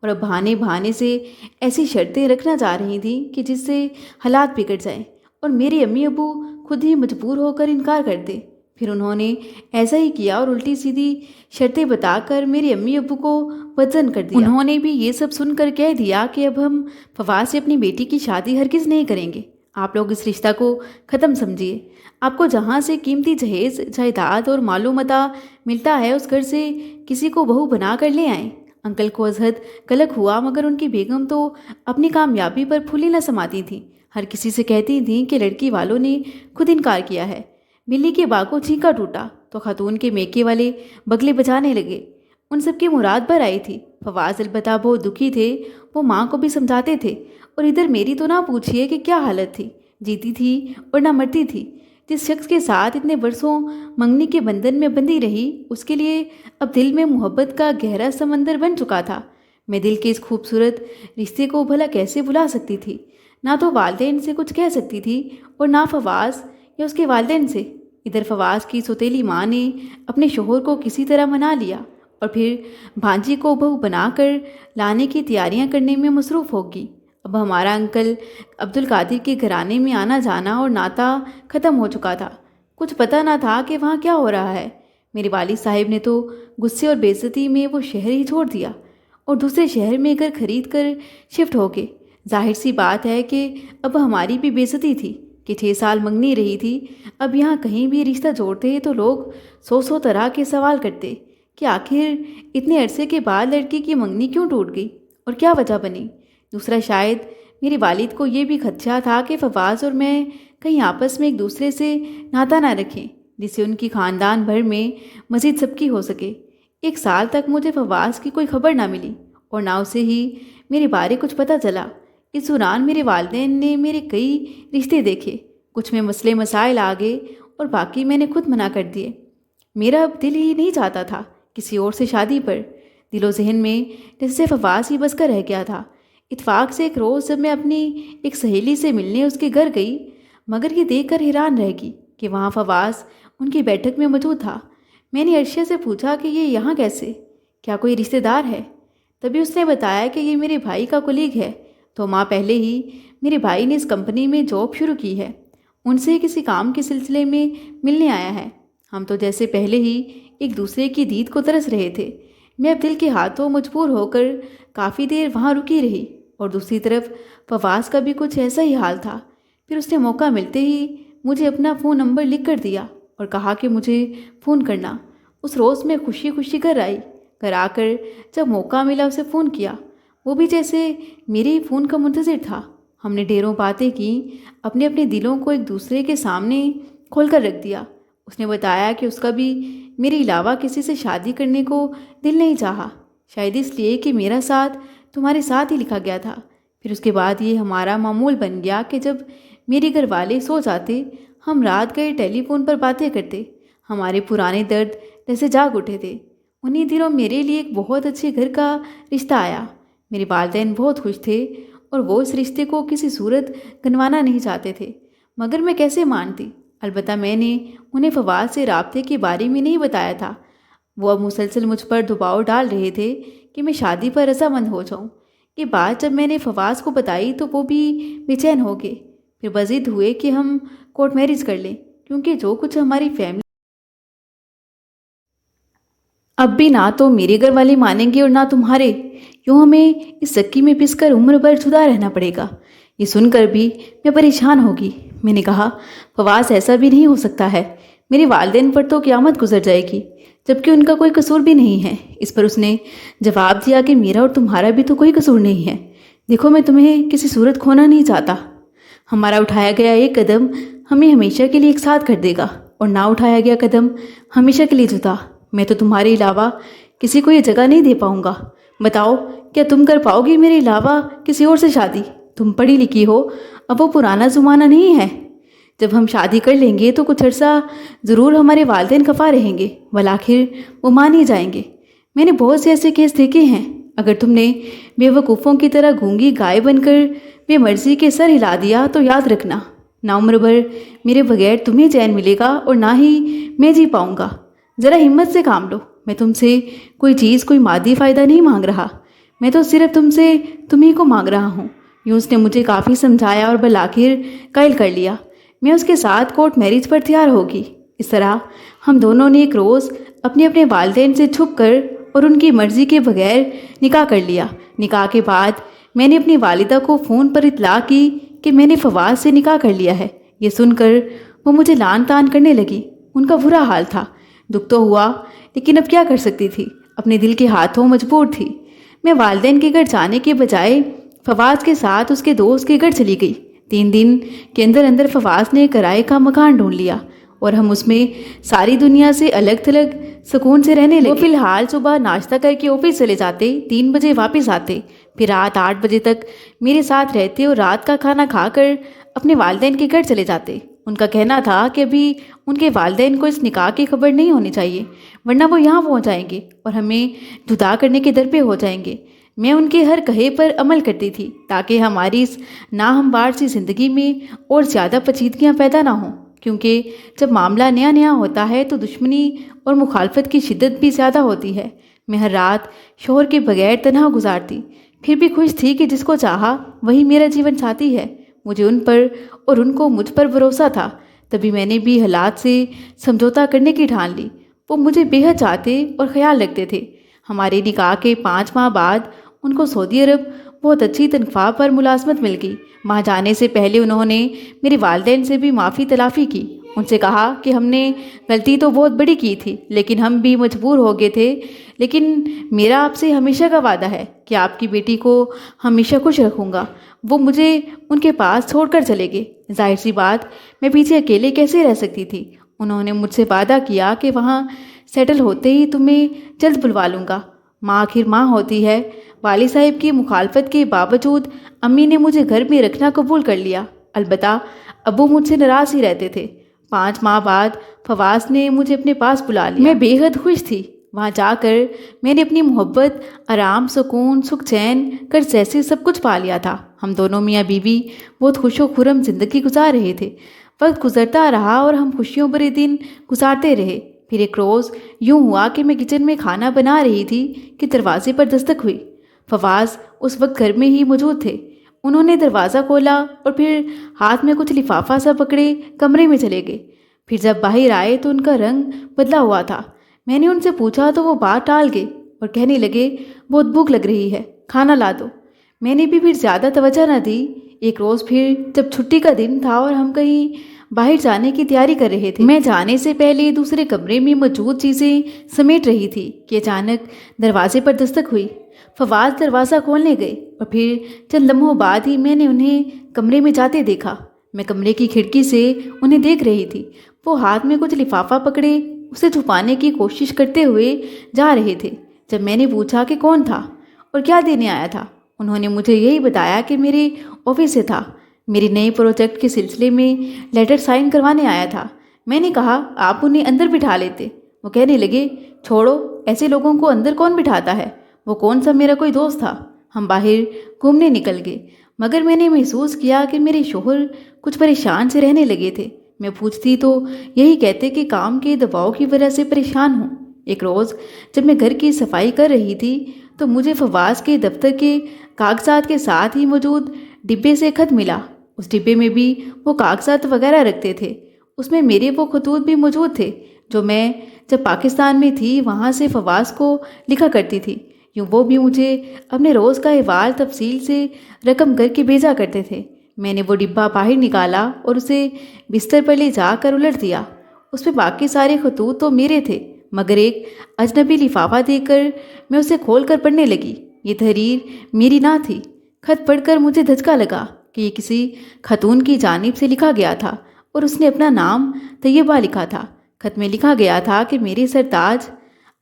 اور اب بہانے بہانے سے ایسی شرطیں رکھنا چاہ رہی تھیں کہ جس سے حالات بگڑ جائیں اور میرے امی ابو خود ہی مجبور ہو کر انکار کر دیں۔ پھر انہوں نے ایسا ہی کیا اور الٹی سیدھی شرطیں بتا کر میرے امی ابو کو بدظن کر دیا۔ انہوں نے بھی یہ سب سن کر کہہ دیا کہ اب ہم فواز سے اپنی بیٹی کی شادی ہرگز نہیں کریں گے۔ آپ لوگ اس رشتہ کو ختم سمجھیے۔ آپ کو جہاں سے قیمتی جہیز، جائیداد اور مال و متاع ملتا ہے اس گھر سے کسی کو بہو بنا کر لے آئیں۔ انکل کو ازحد قلق ہوا، مگر ان کی بیگم تو اپنی کامیابی پر پھولی نہ سماتی تھیں۔ ہر کسی سے کہتی تھیں کہ لڑکی والوں نے خود انکار کیا ہے۔ بلی کے باغوں چھینکا ٹوٹا تو خاتون کے میکے والے بگلے بجانے لگے۔ ان سب کی مراد بھر آئی تھی۔ فواز البتہ بہت دکھی تھے، وہ ماں کو بھی سمجھاتے تھے، اور ادھر میری تو نہ پوچھئے کہ کیا حالت تھی، جیتی تھی اور نہ مرتی تھی۔ جس شخص کے ساتھ اتنے برسوں منگنی کے بندھن میں بندھی رہی، اس کے لیے اب دل میں محبت کا گہرا سمندر بن چکا تھا۔ میں دل کے اس خوبصورت رشتے کو بھلا کیسے بھلا سکتی تھی؟ نہ تو والدین سے کچھ کہہ سکتی تھی اور نہ فواز یا اس کے والدین سے۔ ادھر فواز کی سوتیلی ماں نے اپنے شوہر کو کسی طرح منا لیا اور پھر بھانجی کو بہو بنا کر لانے کی تیاریاں کرنے میں مصروف ہوگی۔ اب ہمارا انکل عبد القادر کے گھرانے میں آنا جانا اور ناتا ختم ہو چکا تھا۔ کچھ پتہ نہ تھا کہ وہاں کیا ہو رہا ہے۔ میرے والد صاحب نے تو غصے اور بے عزتی میں وہ شہر ہی چھوڑ دیا اور دوسرے شہر میں گھر خرید کر شفٹ ہو گئے۔ ظاہر سی بات ہے کہ اب ہماری بھی بے عزتی تھی کہ 6 سال منگنی رہی تھی۔ اب یہاں کہیں بھی رشتہ جوڑتے تو لوگ 100 طرح کے سوال کرتے کہ آخر اتنے عرصے کے بعد لڑکی کی منگنی کیوں ٹوٹ گئی اور کیا وجہ بنی۔ دوسرا شاید میرے والد کو یہ بھی خدشہ تھا کہ فواز اور میں کہیں آپس میں ایک دوسرے سے ناتا نہ رکھیں، جس سے ان کی خاندان بھر میں مزید سبکی ہو سکے۔ 1 سال تک مجھے فواز کی کوئی خبر نہ ملی اور نہ اسے ہی میرے بارے کچھ پتہ چلا۔ اس دوران میرے والدین نے میرے کئی رشتے دیکھے، کچھ میں مسئلے مسائل آ گئے اور باقی میں نے خود منع کر دیے۔ میرا اب دل ہی نہیں چاہتا تھا کسی اور سے شادی پر۔ دل و ذہن میں جیسے فواز ہی بس کر رہ گیا تھا۔ اتفاق سے ایک روز جب میں اپنی ایک سہیلی سے ملنے اس کے گھر گئی، مگر یہ دیکھ کر حیران رہ گئی کہ وہاں فواز ان کی بیٹھک میں موجود تھا۔ میں نے عرشیہ سے پوچھا کہ یہ یہاں کیسے؟ کیا کوئی رشتہ دار ہے؟ تبھی اس نے بتایا کہ یہ میرے بھائی کا کولیگ ہے، تو ماہ پہلے ہی میرے بھائی نے اس کمپنی میں جاب شروع کی ہے، ان سے کسی کام کے سلسلے میں ملنے آیا ہے۔ ہم تو جیسے پہلے ہی ایک دوسرے کی دید کو ترس رہے تھے۔ میں اب دل کے ہاتھوں مجبور ہو کر کافی دیر وہاں رکی رہی اور دوسری طرف فواز کا بھی کچھ ایسا ہی حال تھا۔ پھر اس نے موقع ملتے ہی مجھے اپنا فون نمبر لکھ کر دیا اور کہا کہ مجھے فون کرنا۔ اس روز میں خوشی خوشی گھر آئی۔ گھر آ کر جب موقع ملا اسے فون کیا، وہ بھی جیسے میرے ہی فون کا منتظر تھا۔ ہم نے ڈھیروں باتیں کیں، اپنے اپنے دلوں کو ایک دوسرے کے سامنے کھول کر رکھ دیا۔ اس نے بتایا کہ اس کا بھی میرے علاوہ کسی سے شادی کرنے کو دل نہیں چاہا، شاید اس لیے کہ میرا ساتھ تمہارے ساتھ ہی لکھا گیا تھا۔ پھر اس کے بعد یہ ہمارا معمول بن گیا کہ جب میرے گھر والے سو جاتے، ہم رات گئے ٹیلی فون پر باتیں کرتے۔ ہمارے پرانے درد جیسے جاگ اٹھے تھے۔ انہی دنوں میرے لیے ایک بہت اچھے گھر کا رشتہ آیا۔ میرے والدین بہت خوش تھے اور وہ اس رشتے کو کسی صورت گنوانا نہیں چاہتے تھے، مگر میں کیسے مانتی؟ البتہ میں نے انہیں فواز سے رابطے کے بارے میں نہیں بتایا تھا۔ وہ اب مسلسل مجھ پر دباؤ ڈال رہے تھے کہ میں شادی پر رضامند ہو جاؤں۔ یہ بات جب میں نے فواز کو بتائی تو وہ بھی بے چین ہو گئے۔ پھر بضد ہوئے کہ ہم کورٹ میرج کر لیں، کیونکہ جو کچھ ہماری فیملی اب بھی نہ تو میرے گھر والے مانیں گے اور نہ تمہارے، یوں ہمیں اس چکی میں پس کر عمر بھر جدا رہنا پڑے گا۔ یہ سن کر بھی میں پریشان ہوگی۔ میں نے کہا، فواز ایسا بھی نہیں ہو سکتا ہے، میرے والدین پر تو قیامت گزر جائے گی، جبکہ ان کا کوئی قصور بھی نہیں ہے۔ اس پر اس نے جواب دیا کہ میرا اور تمہارا بھی تو کوئی قصور نہیں ہے۔ دیکھو، میں تمہیں کسی صورت کھونا نہیں چاہتا۔ ہمارا اٹھایا گیا ایک قدم ہمیں ہمیشہ کے لیے ایک ساتھ کر دے گا اور نہ اٹھایا گیا قدم ہمیشہ کے لیے جدا۔ میں تو تمہارے علاوہ کسی کو یہ جگہ نہیں دے پاؤں گا۔ بتاؤ، کیا تم کر پاؤ گی میرے علاوہ کسی اور سے شادی؟ تم پڑھی لکھی ہو، اب وہ پرانا زمانہ نہیں ہے۔ جب ہم شادی کر لیں گے تو کچھ عرصہ ضرور ہمارے والدین خفا رہیں گے، بالآخر وہ مان ہی جائیں گے۔ میں نے بہت سے ایسے کیس دیکھے ہیں۔ اگر تم نے بے وقوفوں کی طرح گونگی گائے بن کر بے مرضی کے سر ہلا دیا تو یاد رکھنا، نہ عمر بھر میرے بغیر تمہیں چین ملے گا اور نہ ہی میں جی پاؤں گا۔ ذرا ہمت سے کام لو، میں تم سے کوئی چیز کوئی مادی فائدہ نہیں مانگ رہا، میں تو صرف تم سے تمہیں کو مانگ رہا ہوں۔ یوں اس نے مجھے کافی سمجھایا اور بالآخر قائل کر لیا۔ میں اس کے ساتھ کورٹ میرج پر تیار ہوگی۔ اس طرح ہم دونوں نے ایک روز اپنے اپنے والدین سے چھپ کر اور ان کی مرضی کے بغیر نکاح کر لیا۔ نکاح کے بعد میں نے اپنی والدہ کو فون پر اطلاع کی کہ میں نے فواز سے نکاح کر لیا ہے۔ یہ سن کر وہ مجھے لان تان کرنے لگی۔ ان کا برا حال تھا، دکھ تو ہوا، لیکن اب کیا کر سکتی تھی، اپنے دل کے ہاتھوں مجبور تھی۔ میں والدین کے گھر جانے کے بجائے فواز کے ساتھ اس کے دوست کے گھر چلی گئی۔ 3 دن کے اندر اندر فواز نے کرائے کا مکان ڈھونڈ لیا اور ہم اس میں ساری دنیا سے الگ تھلگ سکون سے رہنے لگے۔ وہ فی الحال صبح ناشتہ کر کے آفس چلے جاتے، 3 بجے واپس آتے، پھر رات 8 بجے تک میرے ساتھ رہتے اور رات کا کھانا کھا کر اپنے والدین کے گھر چلے جاتے۔ ان کا کہنا تھا کہ ابھی ان کے والدین کو اس نکاح کی خبر نہیں ہونی چاہیے، ورنہ وہ یہاں پہنچ جائیں گے اور ہمیں جدا کرنے کے در پہ ہو جائیں گے۔ میں ان کے ہر کہے پر عمل کرتی تھی تاکہ ہماری اس ناہموار سی زندگی میں اور زیادہ پیچیدگیاں پیدا نہ ہوں، کیونکہ جب معاملہ نیا نیا ہوتا ہے تو دشمنی اور مخالفت کی شدت بھی زیادہ ہوتی ہے۔ میں ہر رات شوہر کے بغیر تنہا گزارتی، پھر بھی خوش تھی کہ جس کو چاہا وہی میرا جیون ساتھی ہے۔ مجھے ان پر اور ان کو مجھ پر بھروسہ تھا، تبھی میں نے بھی حالات سے سمجھوتا کرنے کی ٹھان لی۔ وہ مجھے بے حد چاہتے اور خیال رکھتے تھے۔ ہمارے نکاح کے 5 ماہ بعد ان کو سعودی عرب بہت اچھی تنخواہ پر ملازمت مل گئی۔ وہاں جانے سے پہلے انہوں نے میرے والدین سے بھی معافی تلافی کی، ان سے کہا کہ ہم نے غلطی تو بہت بڑی کی تھی، لیکن ہم بھی مجبور ہو گئے تھے، لیکن میرا آپ سے ہمیشہ کا وعدہ ہے کہ آپ کی بیٹی کو ہمیشہ خوش رکھوں گا۔ وہ مجھے ان کے پاس چھوڑ کر چلے گئے۔ ظاہر سی بات، میں پیچھے اکیلے کیسے رہ سکتی تھی۔ انہوں نے مجھ سے وعدہ کیا کہ وہاں سیٹل ہوتے ہی تمہیں جلد بلوا لوں گا۔ ماں آخر ماں ہوتی ہے۔ والد صاحب کی مخالفت کے باوجود امی نے مجھے گھر میں رکھنا قبول کر لیا، البتہ ابو مجھ سے ناراض ہی رہتے تھے۔ 5 ماہ بعد فواز نے مجھے اپنے پاس بلا لیا۔ میں بے حد خوش تھی۔ وہاں جا کر میں نے اپنی محبت، آرام، سکون، سکھ چین، قرض جیسے سب کچھ پا لیا تھا۔ ہم دونوں میاں بیوی بہت خوش و خرم زندگی گزار رہے تھے۔ وقت گزرتا رہا اور ہم خوشیوں بھرے دن گزارتے رہے۔ پھر ایک روز یوں ہوا کہ میں کچن میں کھانا بنا رہی تھی کہ دروازے پر دستک ہوئی۔ فواز اس وقت گھر میں ہی موجود تھے۔ انہوں نے دروازہ کھولا اور پھر ہاتھ میں کچھ لفافہ سا پکڑے کمرے میں چلے گئے۔ پھر جب باہر آئے تو ان کا رنگ بدلا ہوا تھا۔ میں نے ان سے پوچھا تو وہ بات ٹال گئے اور کہنے لگے بہت بھوک لگ رہی ہے، کھانا لا دو۔ میں نے بھی پھر زیادہ توجہ نہ دی۔ ایک روز پھر جب چھٹی کا دن تھا اور ہم کہیں باہر جانے کی تیاری کر رہے تھے، میں جانے سے پہلے دوسرے کمرے میں موجود چیزیں سمیٹ رہی تھی کہ اچانک دروازے پر دستک ہوئی۔ فواز دروازہ کھولنے گئے اور پھر چند لمحوں بعد ہی میں نے انہیں کمرے میں جاتے دیکھا۔ میں کمرے کی کھڑکی سے انہیں دیکھ رہی تھی۔ وہ ہاتھ میں کچھ لفافہ پکڑے اسے چھپانے کی کوشش کرتے ہوئے جا رہے تھے۔ جب میں نے پوچھا کہ کون تھا اور کیا دینے آیا تھا، انہوں نے مجھے یہی بتایا کہ میرے آفس سے تھا، میرے نئے پروجیکٹ کے سلسلے میں لیٹر سائن کروانے آیا تھا۔ میں نے کہا آپ انہیں اندر بٹھا لیتے۔ وہ کہنے لگے چھوڑو، ایسے لوگوں کو اندر کون بٹھاتا ہے، وہ کون سا میرا کوئی دوست تھا۔ ہم باہر گھومنے نکل گئے، مگر میں نے محسوس کیا کہ میرے شوہر کچھ پریشان سے رہنے لگے تھے۔ میں پوچھتی تو یہی کہتے کہ کام کے دباؤ کی وجہ سے پریشان ہوں۔ ایک روز جب میں گھر کی صفائی کر رہی تھی تو مجھے فواز کے دفتر کے کاغذات کے ساتھ ہی موجود ڈبے سے خط ملا۔ اس ڈبے میں بھی وہ کاغذات وغیرہ رکھتے تھے، اس میں میرے وہ خطوط بھی موجود تھے جو میں جب پاکستان میں تھی وہاں سے فواز کو لکھا کرتی تھی۔ یوں وہ بھی مجھے اپنے روز کا احوال تفصیل سے رقم کر کے بھیجا کرتے تھے۔ میں نے وہ ڈبہ باہر نکالا اور اسے بستر پر لے جا کر الٹ دیا۔ اس میں باقی سارے خطوط تو میرے تھے، مگر ایک اجنبی لفافہ دے کر میں اسے کھول کر پڑھنے لگی۔ یہ تحریر میری نہ تھی۔ خط پڑھ کر مجھے دھچکا لگا کہ یہ کسی خاتون کی جانب سے لکھا گیا تھا اور اس نے اپنا نام طیبہ لکھا تھا۔ خط میں لکھا گیا تھا کہ میرے سرتاج۔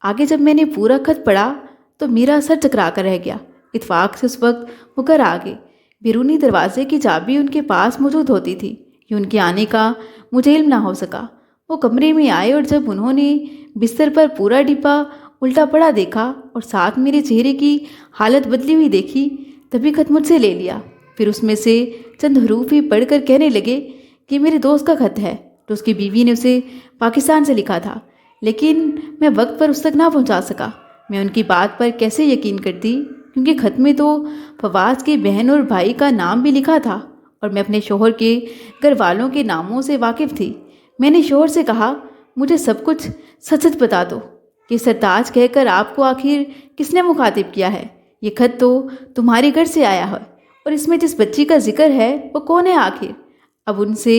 آگے جب میں نے پورا خط پڑھا تو میرا سر چکرا کر رہ گیا۔ اتفاق سے اس وقت وہ گھر آ گئے۔ بیرونی دروازے کی چابی ان کے پاس موجود ہوتی تھی، یہ ان کے آنے کا مجھے علم نہ ہو سکا۔ وہ کمرے میں آئے اور جب انہوں نے بستر پر پورا ڈبہ الٹا پڑا دیکھا اور ساتھ میرے چہرے کی حالت بدلی ہوئی دیکھی، تبھی خط مجھ سے لے لیا۔ پھر اس میں سے چند حروف ہی پڑھ کر کہنے لگے کہ میرے دوست کا خط ہے، تو اس کی بیوی نے اسے پاکستان سے لکھا تھا۔ لیکن میں وقت پر اس تک نہ پہنچا سکا۔ میں ان کی بات پر کیسے یقین کرتی، کیونکہ خط میں تو فواز کے بہن اور بھائی کا نام بھی لکھا تھا اور میں اپنے شوہر کے گھر والوں کے ناموں سے واقف تھی۔ میں نے شوہر سے کہا، مجھے سب کچھ سچ سچ بتا دو کہ سرتاج کہہ کر آپ کو آخر کس نے مخاطب کیا ہے؟ یہ خط تو تمہارے گھر سے آیا ہے، اور اس میں جس بچی کا ذکر ہے وہ کون ہے آخر؟ اب ان سے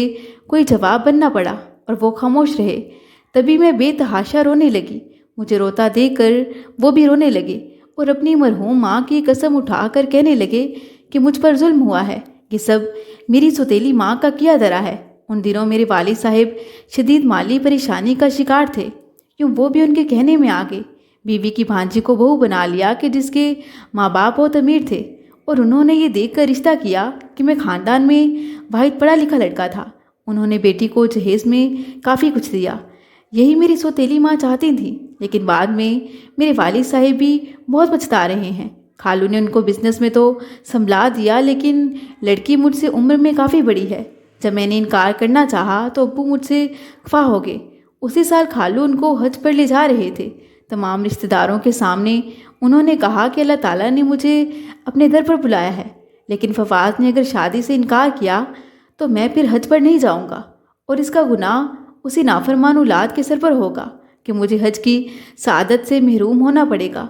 کوئی جواب بننا پڑا اور وہ خاموش رہے۔ تبھی میں بے تحاشا رونے لگی۔ مجھے روتا دیکھ کر وہ بھی رونے لگے اور اپنی مرحوم ماں کی قسم اٹھا کر کہنے لگے کہ مجھ پر ظلم ہوا ہے، یہ سب میری سوتیلی ماں کا کیا درا ہے۔ ان دنوں میرے والد صاحب شدید مالی پریشانی کا شکار تھے، کیوں وہ بھی ان کے کہنے میں آ گئے۔ بیوی کی بھانجی کو بہو بنا لیا کہ جس کے ماں باپ بہت امیر تھے، اور انہوں نے یہ دیکھ کر رشتہ کیا کہ میں خاندان میں واحد پڑھا لکھا لڑکا تھا۔ انہوں نے بیٹی کو جہیز میں کافی کچھ دیا۔ یہی میری سوتیلی ماں چاہتی تھیں، لیکن بعد میں میرے والد صاحب بھی بہت پچھتا رہے ہیں۔ خالو نے ان کو بزنس میں تو سنبھلا دیا، لیکن لڑکی مجھ سے عمر میں کافی بڑی ہے۔ جب میں نے انکار کرنا چاہا تو ابو مجھ سے خفا ہو گئے۔ اسی سال خالو ان کو حج پر لے جا رہے تھے۔ تمام رشتہ داروں کے سامنے انہوں نے کہا کہ اللہ تعالیٰ نے مجھے اپنے در پر بلایا ہے، لیکن فواز نے اگر شادی سے انکار کیا تو میں پھر حج پر نہیں جاؤں گا، اور اس کا گناہ اسی نافرمان اولاد کے سر پر ہوگا کہ مجھے حج کی سعادت سے محروم ہونا پڑے گا۔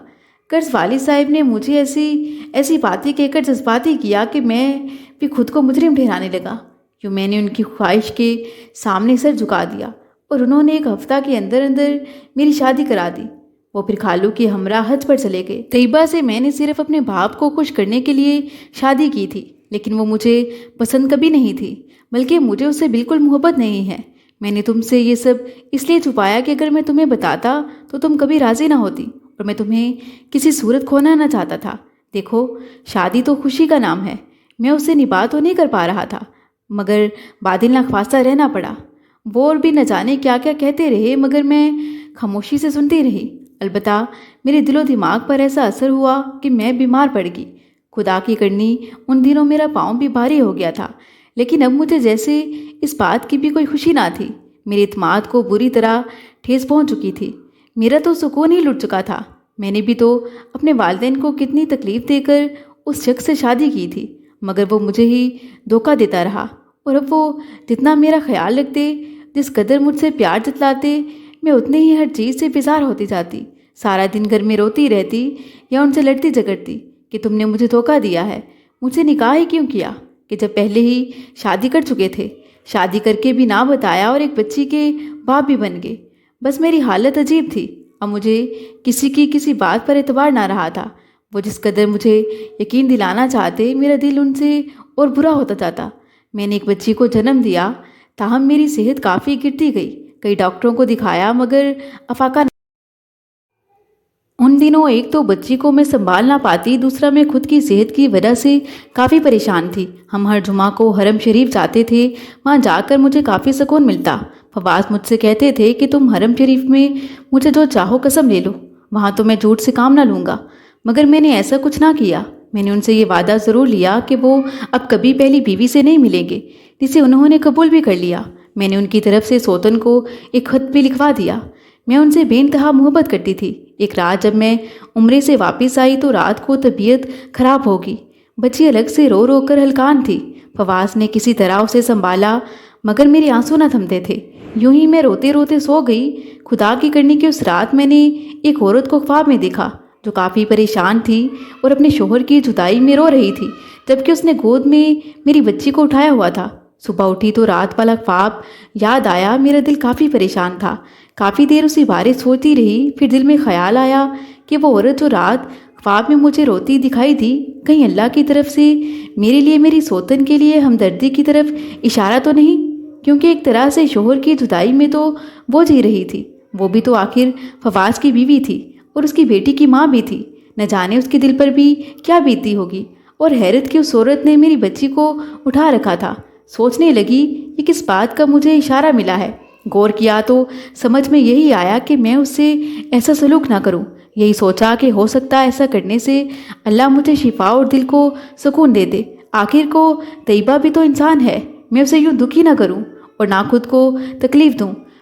قرض والد صاحب نے مجھے ایسی باتیں کہہ کر جذباتی کیا کہ میں بھی خود کو مجرم ٹھہرانے لگا۔ کیوں میں نے ان کی خواہش کے سامنے سر جھکا دیا، اور انہوں نے ایک ہفتہ کے اندر اندر میری شادی کرا دی۔ وہ پھر خالو کے ہمراہ حج پر چلے گئے۔ طیبہ سے میں نے صرف اپنے باپ کو خوش کرنے کے لیے شادی کی تھی، لیکن وہ مجھے پسند کبھی نہیں تھی، بلکہ مجھے اس سے بالکل محبت نہیں ہے۔ میں نے تم سے یہ سب اس لیے چھپایا کہ اگر میں تمہیں بتاتا تو تم کبھی راضی نہ ہوتی، اور میں تمہیں کسی صورت کھونا نہ چاہتا تھا۔ دیکھو، شادی تو خوشی کا نام ہے، میں اسے نبھا تو نہیں کر پا رہا تھا، مگر بادل ناخواستہ رہنا پڑا۔ وہ اور بھی نہ جانے کیا کیا کہتے رہے، مگر میں خاموشی سے سنتی رہی۔ البتہ میرے دل و دماغ پر ایسا اثر ہوا کہ میں بیمار پڑ گئی۔ خدا کی کرنی ان دنوں میرا پاؤں بھی بھاری ہو گیا تھا، لیکن اب مجھے جیسے اس بات کی بھی کوئی خوشی نہ تھی۔ میرے اعتماد کو بری طرح ٹھیس پہنچ چکی تھی۔ میرا تو سکون ہی لٹ چکا تھا۔ میں نے بھی تو اپنے والدین کو کتنی تکلیف دے کر اس شخص سے شادی کی تھی، مگر وہ مجھے ہی دھوکہ دیتا رہا، اور اب وہ جتنا میرا خیال رکھتے، جس قدر مجھ سے پیار جتلاتے، میں اتنے ہی ہر چیز سے بیزار ہوتی جاتی۔ سارا دن گھر میں روتی رہتی یا ان سے لڑتی جھگڑتی کہ تم نے مجھے دھوکہ دیا ہے، مجھ سے نکاح ہی کیوں کیا، کہ جب پہلے ہی شادی کر چکے تھے، شادی کر کے بھی نہ بتایا اور ایک بچی کے باپ بھی بن گئے۔ بس میری حالت عجیب تھی۔ اب مجھے کسی بات پر اعتبار نہ رہا تھا۔ وہ جس قدر مجھے یقین دلانا چاہتے، میرا دل ان سے اور برا ہوتا جاتا۔ میں نے ایک بچی کو جنم دیا، تاہم میری صحت کافی گرتی گئی۔ کئی ڈاکٹروں کو دکھایا، مگر افاقہ نہیں۔ ان دنوں ایک تو بچی کو میں سنبھال نہ پاتی، دوسرا میں خود کی صحت کی وجہ سے کافی پریشان تھی۔ ہم ہر جمعہ کو حرم شریف جاتے تھے، وہاں جا کر مجھے کافی سکون ملتا۔ فواز مجھ سے کہتے تھے کہ تم حرم شریف میں مجھے جو چاہو قسم لے لو، وہاں تو میں جھوٹ سے کام نہ لوں گا، مگر میں نے ایسا کچھ نہ کیا۔ میں نے ان سے یہ وعدہ ضرور لیا کہ وہ اب کبھی پہلی بیوی سے نہیں ملیں گے، جسے انہوں نے قبول بھی کر لیا۔ میں نے ان کی طرف سے سوتن کو ایک خط بھی لکھوا دیا۔ میں ان سے بے انتہا محبت کرتی تھی۔ ایک رات جب میں عمرے سے واپس آئی تو رات کو طبیعت خراب ہوگی۔ بچی الگ سے رو رو کر ہلکان تھی۔ فواز نے کسی طرح اسے سنبھالا، مگر میرے آنسو نہ تھمتے تھے۔ یوں ہی میں روتے روتے سو گئی۔ خدا کی کرنی کی اس رات میں نے ایک عورت کو خواب میں دیکھا جو کافی پریشان تھی اور اپنے شوہر کی جدائی میں رو رہی تھی، جبکہ اس نے گود میں میری بچی کو اٹھایا ہوا تھا۔ صبح اٹھی تو رات والا خواب یاد آیا۔ میرا دل کافی پریشان تھا۔ کافی دیر اسی بارے سوچتی رہی، پھر دل میں خیال آیا کہ وہ عورت جو رات خواب میں مجھے روتی دکھائی دی، کہیں اللہ کی طرف سے میرے لیے، میری سوتن کے لیے ہمدردی کی طرف اشارہ تو نہیں، کیونکہ ایک طرح سے شوہر کی جدائی میں تو وہ جی رہی تھی، وہ بھی تو آخر فواز کی بیوی تھی اور اس کی بیٹی کی ماں بھی تھی۔ نہ جانے اس کے دل پر بھی کیا بیتی ہوگی، اور حیرت کی اس عورت نے میری بچی کو اٹھا رکھا تھا۔ سوچنے لگی یہ کس بات کا مجھے اشارہ ملا ہے۔ غور کیا تو سمجھ میں یہی آیا کہ میں اس سے ایسا سلوک نہ کروں۔ یہی سوچا کہ ہو سکتا ہے ایسا کرنے سے اللہ مجھے شفا اور دل کو سکون دے دے۔ آخر کو طیبہ بھی تو انسان ہے، میں اسے یوں دکھی نہ کروں اور نہ خود کو تکلیف دوں۔